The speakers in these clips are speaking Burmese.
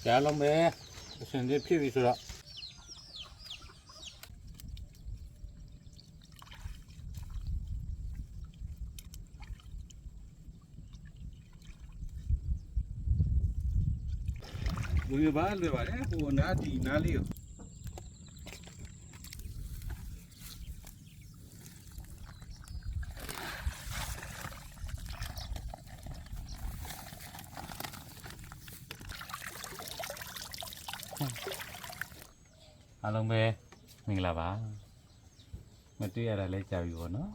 ကြားလုံးပဲအစင်သေးဖြစ်ပြီဆိုတော့ဘယ်ဘာလဲပါလဲဟိုနားဒီနားလေးကိုအားလုံးပဲမင်္ဂလာပါမတွေ့ရတာလဲကြာပြီပေါ့နော်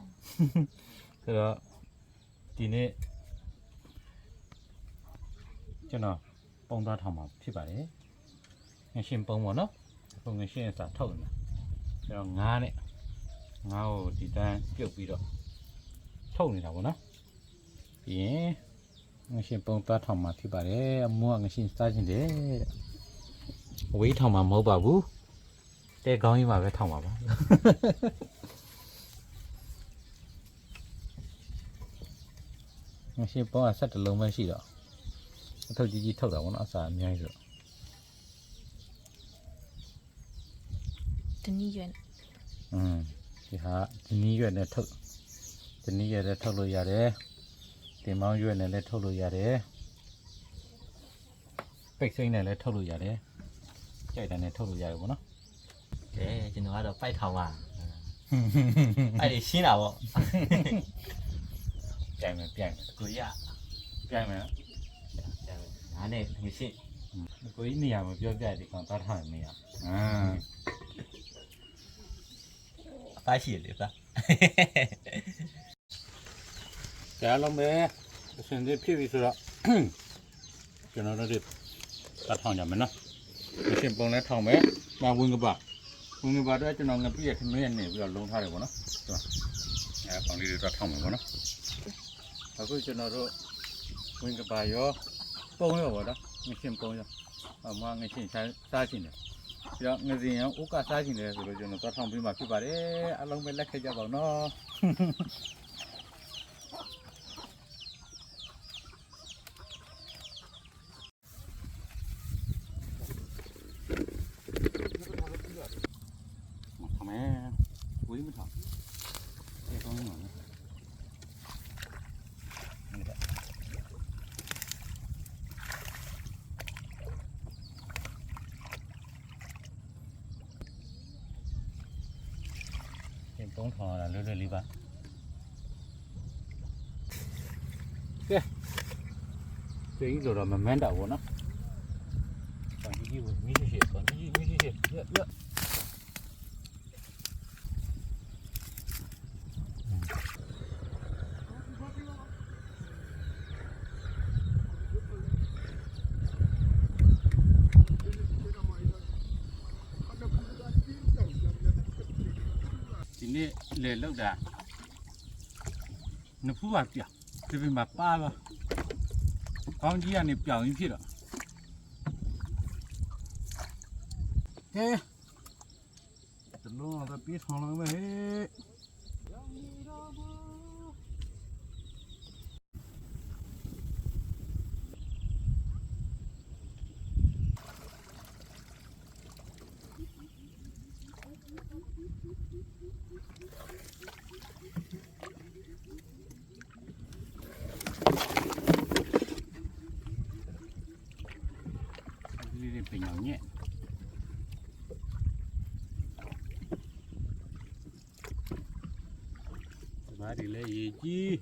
ဆိုတော့ဒီနေ့ကျွန်တော်ပုံသားထောင်မှာဖြစ်ပါတယ်ငရှင်ပုံပေါ့နော်ပုံငရှင်စာထုတ်နေတာကျွန်တော်ငါးနဲ့ငါးကိုဒီတန်းပြုတ်ပြီးတော့ထုတ်နေတာပေါ့နော်ပြီးရင်ငရှင်ပုံသားထောင်မှာဖြစ်ပါတယ်အမိုးကငရှင်စားခြင်းတယ်အဝေးထောင်မှာမဟုတ်ပါဘူးတဲကောင်းကြီးမှာပဲထောင်ပါပါငရှင်ပုံက7လုံးပဲရှိတော့အထုပ်ကြီးထုတ်တာပေါ့နော်အစာအများကြီးဆိုတနည်းရွက်ဒီဟာဒီနည်းရွက်နဲ့ထုတ်ဒီနည်းရွက်နဲ့ထုတ်လို့ရတယ်တင်မောင်းရွက်နဲ့လည်းထုတ်လို့ရတယ်ပိတ်စိမ့်နဲ့လည်းထုတ်လို့ရတယ်ကြိုက်တယ်နဲ့ထုတ်လို့ရတယ်ပေါ့နော်ကျွန်တော်ကတော့ပိုက်ထောင်ပါအဲ့ဒီရှင်းတာပေါ့ပြိုင်မယ်ကိုရပြိုင်မယ်ငါနဲ့ငရှင်းကိုကြီးနေရာမပြောပြဒီကောင်သားထားနေရအသားရှိလေသားကြားလုံးပဲအစင်သေးဖြစ်ပြီဆိုတော့ကျွန်တော်တို့သားထောင်ကြမယ်နော်ငရှင်ပုံလဲထောင်မယ်မဝင်ကပါတော့ကျွန်တော်ငပြည့်ရခမင်းနေပြီးတော့လုံးထားတယ်ပေါ့နော်ပေါင်လေးတွေတော့ထောင်မယ်ပေါ့နော်အခုကျွန်တော်တို့ဝင်ကပါရောပုံရောပေါ့နော်ငရှင်ပုံရောငရှင်စားခြင်းတယ်ပြီးတော့ငစဉ်ရောဥကစားခြင်းတယ်ဆိုတော့ကျွန်တော်သွားထောင်ပြီးမှဖြစ်ပါတယ်အလုံးပဲလက်ခဲ့ကြပါဦးနော်ဝေးမထောင်ဒီကောင်းနေမှာနော်ဒီပုံထောင်ရတာလွယ်လွယ်လေးပါကဲဒီလိုတော့မမှန်းတော့ဘူးနော်ဒီကြီးကိုမီးရှိကောဒီကြီးမီးရှိရဒီနေ့လေလောက်တာနဖူးပါပြောင်းဒီပြင်မှာပါပါကောင်းကြီးကနေပြောင်းရင်းဖြစ်တော့ကဲတလုံးတော့ပြေးဆောင်လာမယ်ဟဲ့ဒီပင်ညညက်ဘာဒီလဲရေကြီး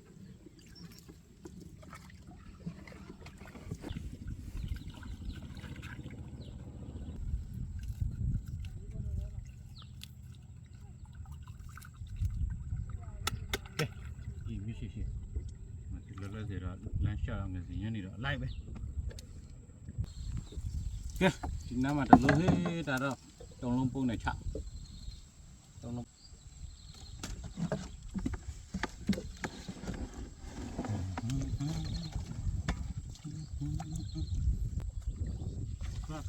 ဒီမရှိဒီလောလောဆယ်တော့လမ်းရှာအောင်ငစီညနေတော့လိုက်ပဲကဲဒီနားမှာတလို့ဟေးဒါတော့တုံလုံးပုံနဲ့ချတုံလုံး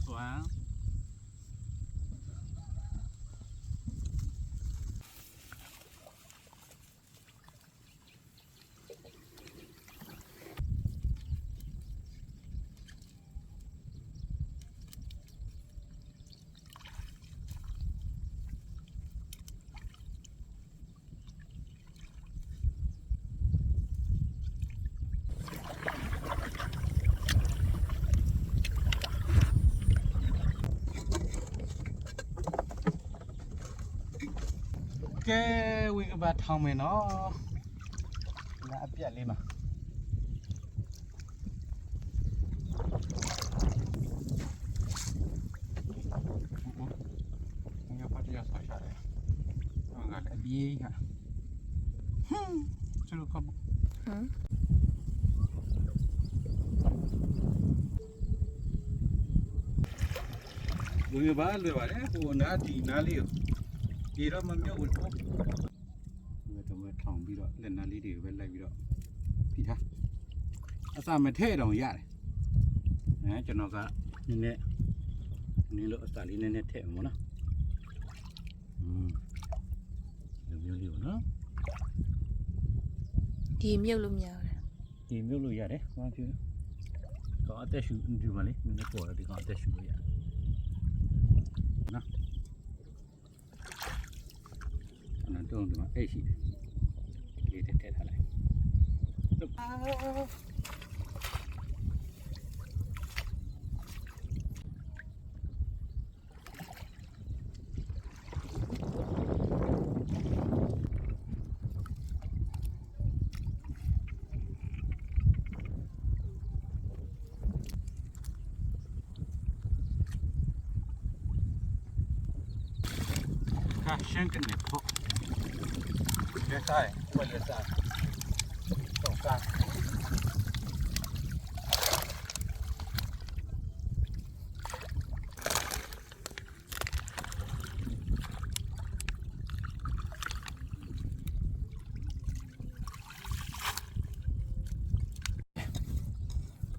ဆွမ်း က ကဲဝင်ကဘာထောင်းမယ်နော်လာအပြက်လေးမှာငါပတ်ရဆောက်ရတယ်ငါလည်းပြေးဟာကျလို့ကမဝင်ကဘာလွယ်ပါတယ်ဟိုနားဒီနားလေးကိုဒီတော့မမြုပ်ဘူးပေါ့ငါတော့ထောင်ပြီးတော့လက်နားလေးတွေကိုပဲလိုက်ပြီးတော့ပြီးထားအစာမထဲ့တော့ရတယ်ကျွန်တော်ကနည်းနည်းလို့အစာလေးနည်းနည်းထည့်အောင်နော်လိုမျိုးလေးပေါ့နော် ဒီမြုပ်လို့မရဘူး ဒီမြုပ်လို့ရတယ်ဘာဖြစ်လဲကောအသက်ရှူဒီမှာလေနည်းနည်းပေါ်တယ်ဒီကောင်အသက်ရှူလို့ရတယ်နော်အဲ့တော့ဒီမှာအဲ့ရှိတယ်လေးထည့်ထားလိုက်ရှင်းကနေပေါ့လက်စားတယ်ဘယ်လက်စားတော့စား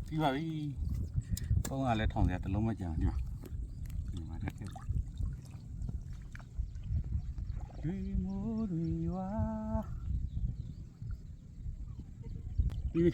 ပြီးပါပြီပုံကလည်းထောင်စရာတစ်လုံးမကြံဘူးဒီမှာတက်ခဲ့ရွေမိုးတွေရွာပြီး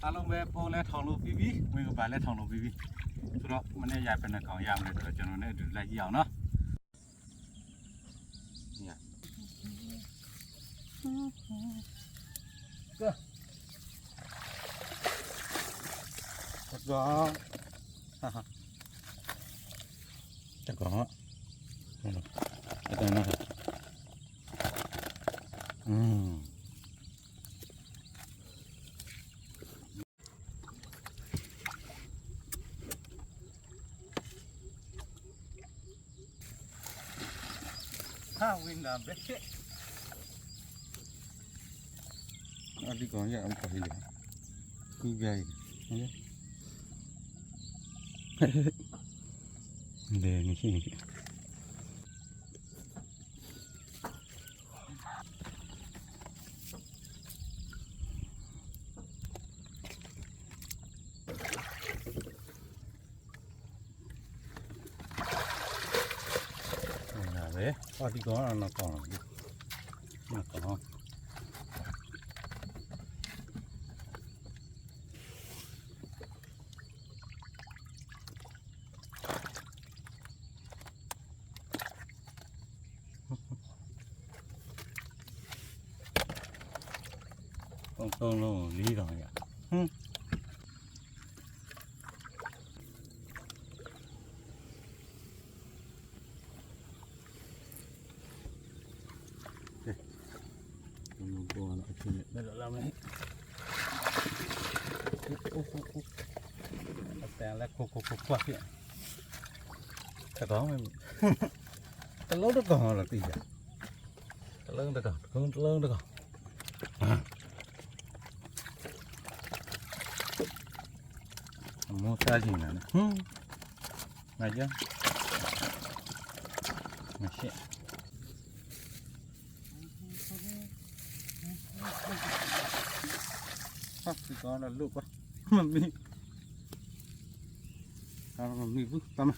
အားလုံးပဲပုံလဲထောင်လို့ပြီးပြီဝင်ကပါလဲထောင်လို့ပြီးပြီဆိုတော့မနေ့ရပဲနဲ့ကောင်ရမလဲဆိုတော့ကျွန်တော်နဲ့အတူလိုက်ကြည့်အောင်နော်ညကောတကောအဲ့ဒါနော်ဝင်လာပဲအဲ့ဒီကောင်ရအောင်ပါလေကူကြိုင်လေနေရှိနေအော်ဒီကောင်ကတော့ကောင်းတယ်နော်ကောင်းကောင်းလုံး၄တောင်ရပေါ်လာအချင်းနဲ့လာမယ်အတန်လက်ကိုကွာပြတကောင်းမယ်တလုံးတကောင်လာသိကြတလုံးတကောင်မောစားခြင်းနဲ့မကြမရှိဒီကောင်လည်းလုတ်ပါမမီဘူးတမ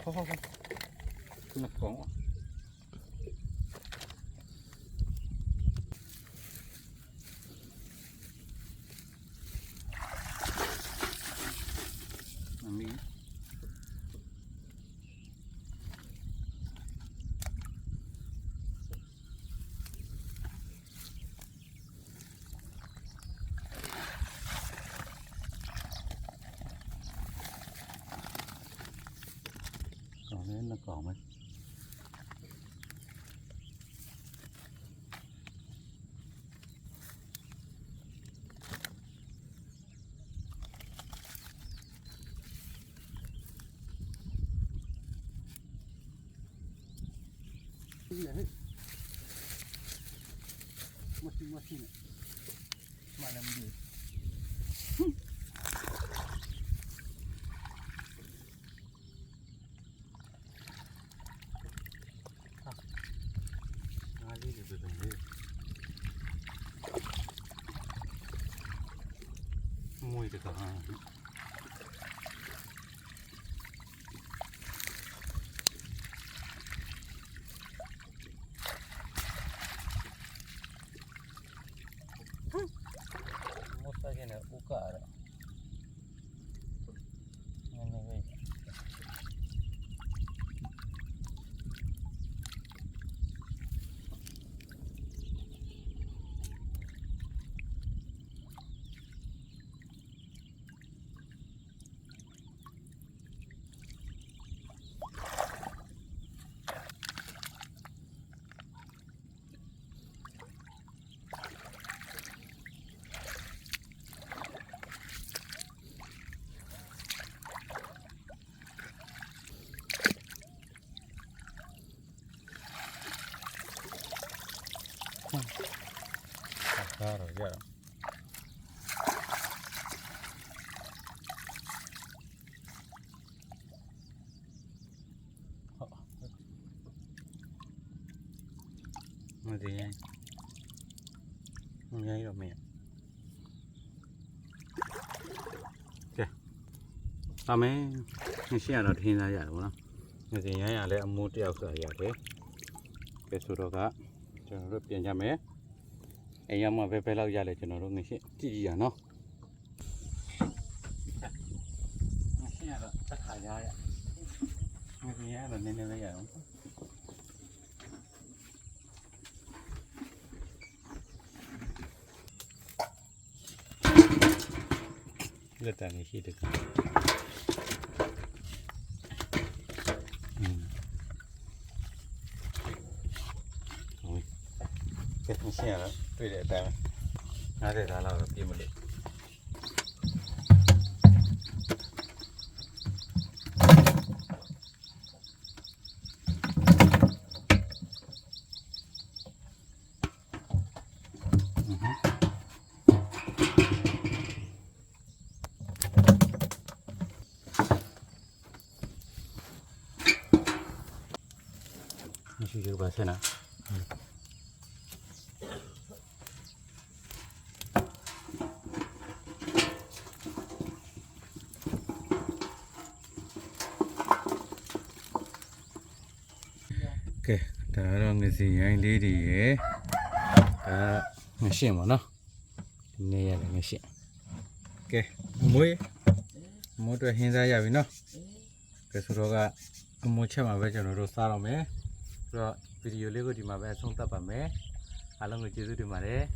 nó có Mỹ còn nên nó còn mấy cái gì đấy machine này mà làm gì đi được rồi đi mùi được cả Musa cái này uka rồi nên vậy rồi giờ mà gì vậy không nhây rồi mẹ kìa tao mấy cái xe nó thì là vậy đúng không cái gì nhây à lấy mua tiêu sợi vậy đấy cái số đó cả cho nó tiền nhà mấy em mà về lâu dài lại cho nó rồi người chị à nó tất cả ra vậy người gì là nên bây giờ không rất là người khi được cái thằng xe đó tôi để tay nó để ra là tìm một điểm ini sih juga bahasa nak ok đó là người gì anh đi thì người xem mà nó này là người xem ok muối tôi hiện ra giờ nó cái số đó cái muối chả mà bây giờ nó rồi sao rồi mấy rồi video lấy cái gì mà bây giờ xong tập à mấy à là người chơi rồi mà đấy